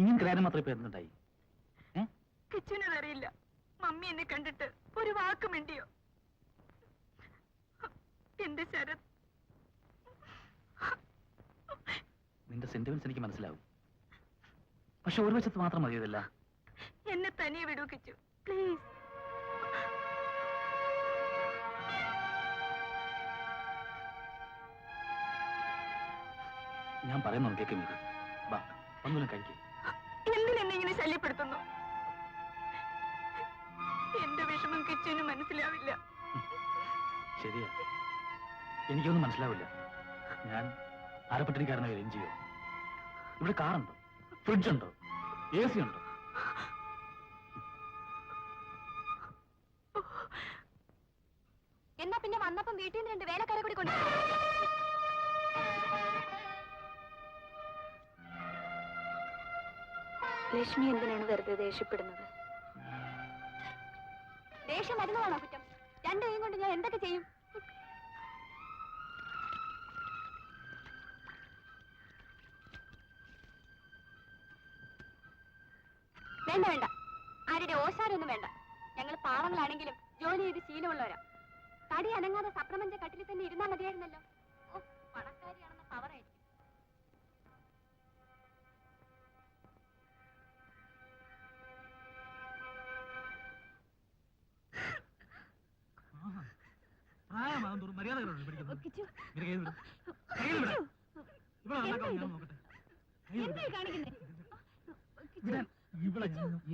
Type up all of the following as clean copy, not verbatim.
കുഞ്ഞും ക്രാനും മാത്രമേ ഇപ്പൊ എന്തുണ്ടായി? കിച്ചുവിനതറിയില്ല. മമ്മി എന്നെ കണ്ടിട്ട് ഒരു വാക്ക് മിണ്ടിയോ? എന്റെ ശരത്, നിന്റെ സെന്റിമെന്റ്സ് എനിക്ക് മനസ്സിലാവും. പക്ഷെ ഒരു വശത്ത് മാത്രം മതിയതല്ല. എന്നെ തനിയെ വിടൂ കിച്ചു, പ്ലീസ്. ഞാൻ പറയുന്നു കേൾക്കും. വാ, ഒന്നുമില്ല, കഴിക്കും. എന്തിനെന്നെ ഇങ്ങനെ ശല്യപ്പെടുത്തുന്നു? എന്റെ വിഷമം കിച്ചുവിന് മനസ്സിലാവില്ല. ശരിയാ, എനിക്കൊന്നും മനസ്സിലാവില്ല. ഞാൻ അരപ്പട്ടിണിക്കാരനെ വരും ചെയ്യോ? ഇവിടെ കാറുണ്ടോ, ഫ്രിഡ്ജ് ഉണ്ടോ, AC ഉണ്ടോ? എന്നാ പിന്നെ വന്നപ്പം വീട്ടിൽ നിന്ന് 2 വേലക്കാരെ കൂടി കൊണ്ട്. ലക്ഷ്മി എന്തിനാണ് വെറുതെ ദേഷ്യപ്പെടുന്നത്? ദേഷ്യം മരുന്നതാണോ കുറ്റം? 2 കൈയും കൊണ്ട് ഞാൻ എന്തൊക്കെ ചെയ്യും? വേണ്ട വേണ്ട, ആരുടെ ഓശാരൊന്നും വേണ്ട. ഞങ്ങൾ പാവങ്ങളാണെങ്കിലും ജോലി ചെയ്ത് ശീലമുള്ളവരാ. തടി അനങ്ങാതെ സപ്രമഞ്ച കട്ടിൽ തന്നെ ഇരുന്നാ മതിയായിരുന്നല്ലോ. ഓ, പണക്കാരിയാണെന്ന പവറായിരിക്കും.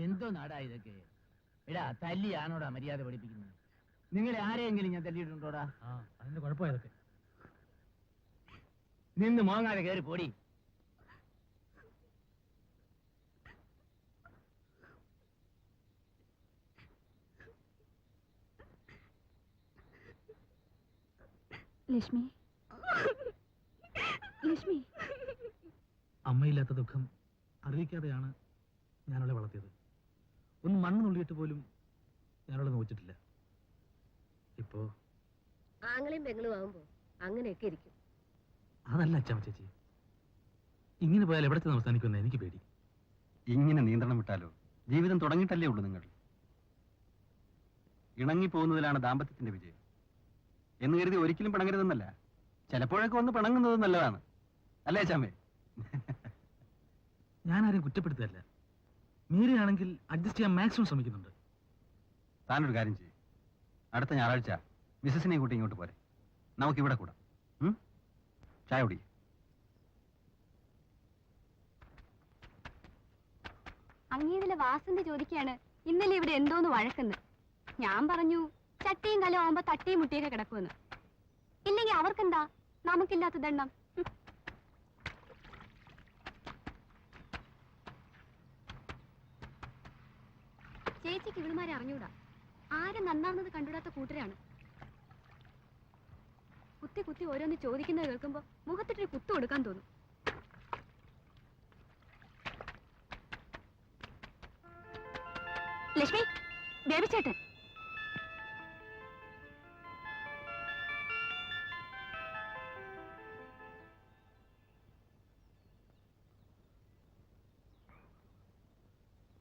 എന്തോ നാടാ ഇതൊക്കെ? എടാ, തല്ലിയാണോടാ മര്യാദ പഠിപ്പിക്കുന്നത്? നിങ്ങളെ ആരെയെങ്കിലും ഞാൻ തല്ലിയിട്ടുണ്ടോടാ? അതിന്റെ കുഴപ്പമായതൊക്കെ. നിന്ന് മോങ്ങാതെ കയറി പോടി. ലക്ഷ്മി, ലക്ഷ്മി. അമ്മയില്ലാത്ത ദുഃഖം അറിയിക്കാതെയാണ് ഞാനവളെ വളർത്തിയത്. ഒന്ന് മണ്ണ് നുള്ളിയിട്ട് പോലും ഞാനവളെ നോച്ചിട്ടില്ല. ഇപ്പോ ആങ്ങളെയും പെങ്ങളും ആവുമ്പോ അങ്ങനെയൊക്കെ ഇരിക്കും. അതല്ല അച്ഛാമ്മ ചേച്ചി, ഇങ്ങനെ പോയാൽ എവിടത്തെ അവസാനിക്കുമെന്ന് എനിക്ക് പേടി. ഇങ്ങനെ നിയന്ത്രണം വിട്ടാലോ? ജീവിതം തുടങ്ങിയിട്ടല്ലേ ഉള്ളൂ. നിങ്ങൾ ഇണങ്ങിപ്പോകുന്നതിലാണ് ദാമ്പത്യത്തിന്റെ വിജയം എന്ന് കരുതി ഒരിക്കലും പിണങ്ങരുതെന്നല്ല. ചിലപ്പോഴൊക്കെ ഒന്ന് പിണങ്ങുന്നത് നല്ലതാണ്, അല്ലേ ചാമേ? ഞാനാരും കുറ്റപ്പെടുത്തല്ല. മീരയാണെങ്കിൽ അഡ്ജസ്റ്റ് ചെയ്യാൻ മാക്സിമം ശ്രമിക്കുന്നുണ്ട്. താനൊരു കാര്യം ചെയ്യും, അടുത്ത ഞായറാഴ്ച മിസ്സസിനെയും കൂട്ടി ഇങ്ങോട്ട് പോരെ, നമുക്കിവിടെ കൂടാം. ചായ കുടി. അങ്ങേതിലെ വാസന്തി ചോദിക്കുകയാണ് ഇന്നലെ ഇവിടെ എന്തോന്ന് വഴക്കെന്ന്. ഞാൻ പറഞ്ഞു ചട്ടിയും കലം ആവുമ്പോ തട്ടിയും മുട്ടിയൊക്കെ കിടക്കുമെന്ന്. ഇല്ലെങ്കിൽ അവർക്കെന്താ നമുക്കില്ലാത്ത ദണ്ണം? ചേച്ചിക്ക് ഇവിടുമാരെ അറിഞ്ഞൂടാ. ആരും നന്നാവുന്നത് കണ്ടുകൂടാത്ത കൂട്ടരാണ്. കുത്തി കുത്തി ഓരോന്ന് ചോദിക്കുന്നത് കേൾക്കുമ്പോ മുഖത്തിട്ടൊരു കുത്തു കൊടുക്കാൻ തോന്നും. ലക്ഷ്മി, ദേവിച്ചേട്ടൻ.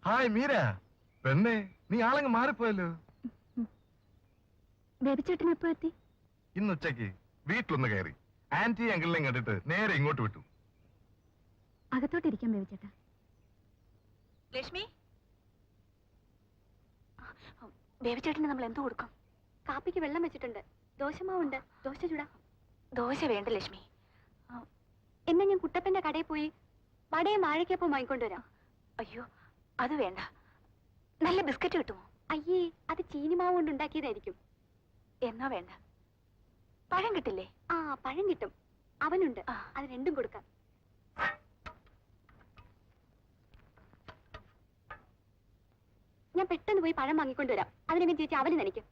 ഹായ് മീര. പെണ്ണെ, നീ ആളങ്ങ് മാറിപ്പോയല്ലോ. ദേവിച്ചേട്ടൻ എപ്പോ എത്തി? ഇന്ന് ഉച്ചയ്ക്ക് വീട്ടിലൊന്ന് കയറി. ആന്റി അങ്കിളിനെയും കണ്ടിട്ട് നേരെ ഇങ്ങോട്ട് വിട്ടു. അകത്തോട്ടിരിക്കാം ബേബിച്ചേട്ടാ. ലക്ഷ്മി, ബേബിച്ചേട്ടന് നമ്മൾ എന്ത് കൊടുക്കും? കാപ്പിക്ക് വെള്ളം വെച്ചിട്ടുണ്ട്, ദോശമാവുണ്ട്, ദോശ ചൂടാ. ദോശ വേണ്ട ലക്ഷ്മി. എന്നാ ഞാൻ കുട്ടപ്പന്റെ കടയിൽ പോയി വടയും വാഴയ്ക്കപ്പം വാങ്ങിക്കൊണ്ടുവരാം. അയ്യോ, അത് വേണ്ട. നല്ല ബിസ്ക്കറ്റ് കിട്ടുമോ? അയ്യേ, അത് ചീനിമാവ് കൊണ്ട് ഉണ്ടാക്കിയതായിരിക്കും. എന്നാ വേണ്ട. പഴം കിട്ടില്ലേ? ആ, പഴം കിട്ടും, അവനുണ്ട്. അത് രണ്ടും കൊടുക്കാം. ഞാൻ പെട്ടെന്ന് പോയി പഴം വാങ്ങിക്കൊണ്ടുവരാം. അതിനെങ്കിലും ചേച്ചി അവന് നനയ്ക്കും.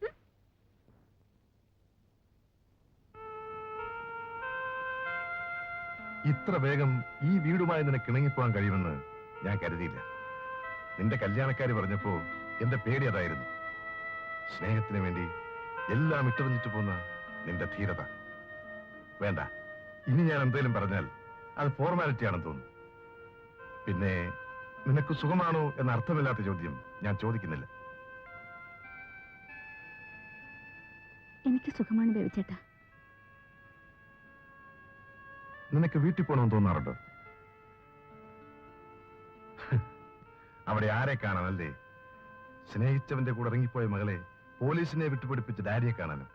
ഇത്ര വേഗം ഈ വീടുമായി നിനക്ക് ഇണങ്ങിപ്പോവാൻ കഴിയുമെന്ന് ഞാൻ കരുതിയില്ല. നിന്റെ കല്യാണക്കാരി പറഞ്ഞപ്പോ എന്റെ പേടി അതായിരുന്നു. സ്നേഹത്തിന് വേണ്ടി എല്ലാം ഇട്ടെറിഞ്ഞിട്ട് പോന്ന നിന്റെ ധീരത. വേണ്ട, ഇനി ഞാൻ എന്തെങ്കിലും പറഞ്ഞാൽ അത് ഫോർമാലിറ്റി ആണെന്ന് തോന്നുന്നു. പിന്നെ നിനക്ക് സുഖമാണോ എന്ന അർത്ഥമില്ലാത്ത ചോദ്യം ഞാൻ ചോദിക്കുന്നില്ല. എനിക്ക് സുഖമാണ് ബേബിച്ചേട്ടാ. നിനക്ക് വീട്ടിൽ പോകണമെന്ന് തോന്നാറുണ്ടോ? അവിടെ ആരെ കാണാനല്ലേ? സ്നേഹിച്ചവന്റെ കൂടെ ഇറങ്ങിപ്പോയ മകളെ പോലീസിനെ വിട്ടുപിടിപ്പിച്ച് ഡാഡിയെ കാണാനും,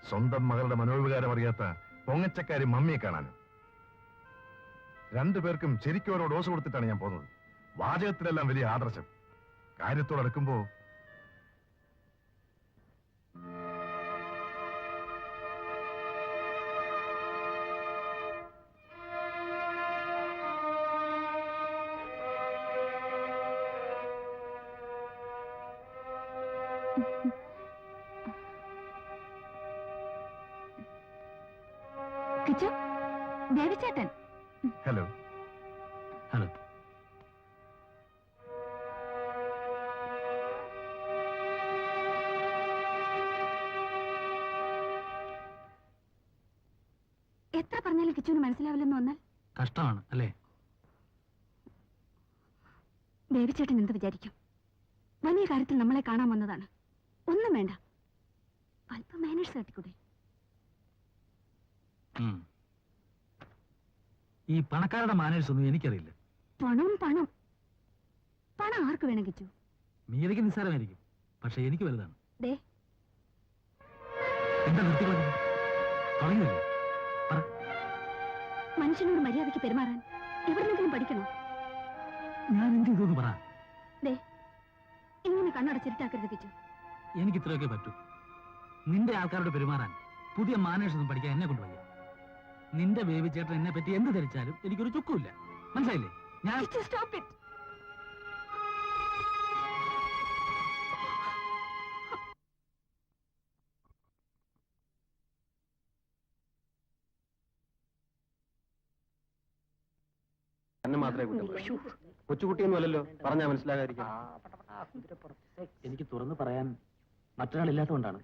സ്വന്തം മകളുടെ മനോവികാരം അറിയാത്ത പൊങ്ങച്ചക്കാരി മമ്മിയെ കാണാനും. രണ്ടുപേർക്കും ശരിക്കും ഓരോ ഡോസ് കൊടുത്തിട്ടാണ് ഞാൻ പോകുന്നത്. വാചകത്തിലെല്ലാം വലിയ ആദർശം, കാര്യത്തോടടുക്കുമ്പോ കിച്ചു, ബേബിച്ചേട്ടൻ. ഹലോ. ഹലോ. എത്ര പറഞ്ഞാലും കിച്ചുവിന് മനസ്സിലാവില്ലെന്ന് വന്നാൽ കഷ്ടമാണ് അല്ലേ? ബേബിച്ചേട്ടൻ എന്ത് വിചാരിക്കും? വലിയ കാര്യത്തിൽ നമ്മളെ കാണാൻ വന്നതാണ്. ഒന്നും വേണ്ട, അല്പം മാനേഴ്സ് കാട്ടിക്കൂടെ? ഈ പണക്കാരുടെ മാനേഴ്സ് ഒന്നും എനിക്കറിയില്ല. പണം പണം പണം ആർക്ക് വേണം കിച്ചു? മീരയ്ക്ക് നിസ്സാരമായിരിക്കും, പക്ഷെ എനിക്ക് വലുതാണ്. ദേ, എന്താ നിർത്തിക്കളഞ്ഞത്? പറയുന്നില്ലേ? പറ. മനുഷ്യനോട് മര്യാദയ്ക്ക് പെരുമാറാൻ എവിടെന്നെങ്കിലും പഠിക്കണോ? ഞാൻ എന്ത് ചെയ്തു പറ. ദേ, ഇങ്ങനെ കണ്ണടച്ചിരുട്ടാക്കരുത് കിച്ചു. എനിക്ക് ഇത്രയൊക്കെ പറ്റൂ. നിന്റെ ആൾക്കാരോട് പെരുമാറാൻ പുതിയ മാനേഴ്സ് ഒന്നും പഠിക്കാൻ എന്നെ കൊണ്ടുപോയി. നിന്റെ ബേബി ചേട്ടൻ എന്നെ പറ്റി എന്ത് ധരിച്ചാലും എനിക്കൊരു ചുക്കുമില്ല. മനസ്സിലായില്ലേ? ഞാൻ കിച്ചു, stop it. തന്നെ മാത്രമേ കുറ്റം പറയൂ. കൊച്ചുകുട്ടിയൊന്നുമല്ലല്ലോ, പറഞ്ഞാ മനസ്സിലാകാതിരിക്കും. എനിക്ക് തുറന്നു പറയാൻ മറ്റൊരാളില്ലാത്തതുകൊണ്ടാണ്.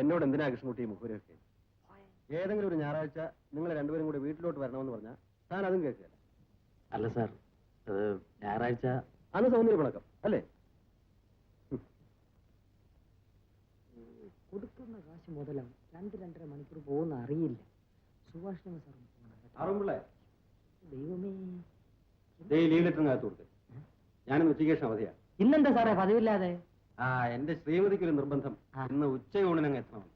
എന്നോട് എന്തിനാ കൃഷ്ണൻകുട്ടി മുഖവരൊക്കെ? ഏതെങ്കിലും ഒരു ഞായറാഴ്ച നിങ്ങൾ രണ്ടുപേരും കൂടി വീട്ടിലോട്ട് വരണമെന്ന് പറഞ്ഞാൽ താൻ അതും കേൾക്കുക. അല്ല സാർ, അത് ഞായറാഴ്ച അന്ന് സൗന്ദര്യ പണക്കം അല്ലേ? കൊടുക്കുന്ന കാശ് മുതലും 2-2.5 മണിക്കൂർ പോകുന്ന അറിയില്ല. സുഭാഷ് ആറുമ്പിള്ളേ, ദൈവമേ, ലീവ് ലെറ്ററിനകത്ത് കൊടുത്ത് ഞാനിന്ന് ഉച്ചയ്ക്ക് ശേഷം അവധിയാ. ഇന്നെന്താ സാറേ പതിവില്ലാതെ? എന്റെ ശ്രീമതിക്ക് ഒരു നിർബന്ധം, ഇന്ന് ഉച്ചയൂണിനങ്ങ് എത്തണം.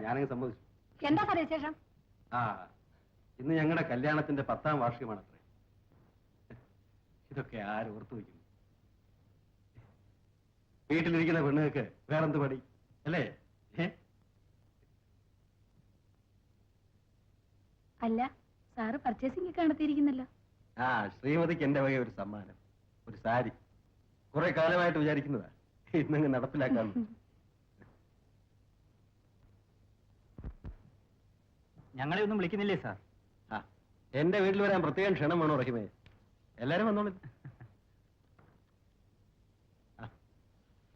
ഞാനങ്ങ് സമ്മതിച്ചു. എന്താ സാറേ വിശേഷം? ഇന്ന് ഞങ്ങളുടെ കല്യാണത്തിന്റെ 10ാം വാർഷികമാണത്രേ. ഇതൊക്കെ ആരോർത്തു വയ്ക്കുന്നു? വീട്ടിലിരിക്കുന്ന പെണ്ണുങ്ങൾക്ക് വേറെന്ത് പടി അല്ലേ? അല്ല, സാറ് പർച്ചേസിംഗ് ഒക്കെ നടത്തിയിരിക്കുന്നല്ലോ. ശ്രീമതിക്ക് എന്റെ വക ഒരു സമ്മാനം, ഒരു സാരി. കുറെ കാലമായിട്ട് വിചാരിക്കുന്നതാ, ഇന്നങ്ങ് നടപ്പിലാക്കാന്ന്. ഞങ്ങളെ ഒന്നും വിളിക്കുന്നില്ലേ സാർ? എന്റെ വീട്ടിൽ വരാൻ പ്രത്യേകം ക്ഷണം വേണോ റഹിമേ? എല്ലാരും വന്നോളൂ.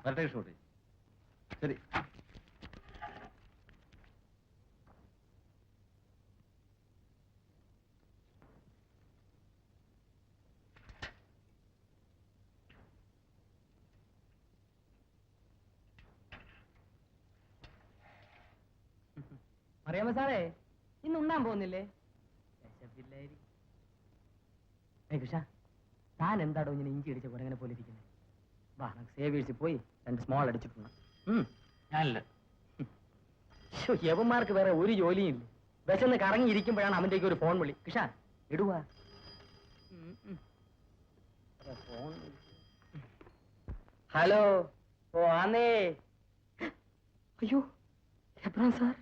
വരട്ടെ കൃഷ്ണകുട്ടി. ശരി. അറിയാമോ സാറേ, ഇന്ന് ഉണ്ണാൻ പോകുന്നില്ലേ? കൃഷ, താൻ എന്താടോ ഇങ്ങനെ ഇഞ്ചി അടിച്ച കുരങ്ങനെ പോലെ ഇരിക്കുന്നത്? വാ, നമുക്ക് സേവിയേഴ്സിൽ പോയി 2 സ്മോൾ അടിച്ചിട്ടുണ്ട്. ഞാനല്ല. യവന്മാർക്ക് വേറെ ഒരു ജോലിയും ഇല്ല. വിശന്ന് കറങ്ങി ഇരിക്കുമ്പോഴാണ് അവന്റേക്ക് ഒരു ഫോൺ വിളി. കൃഷ, ഇടുവാ. ഹലോ. ഓ ആന്നേ. അയ്യോ, എബ്രാം സാർ.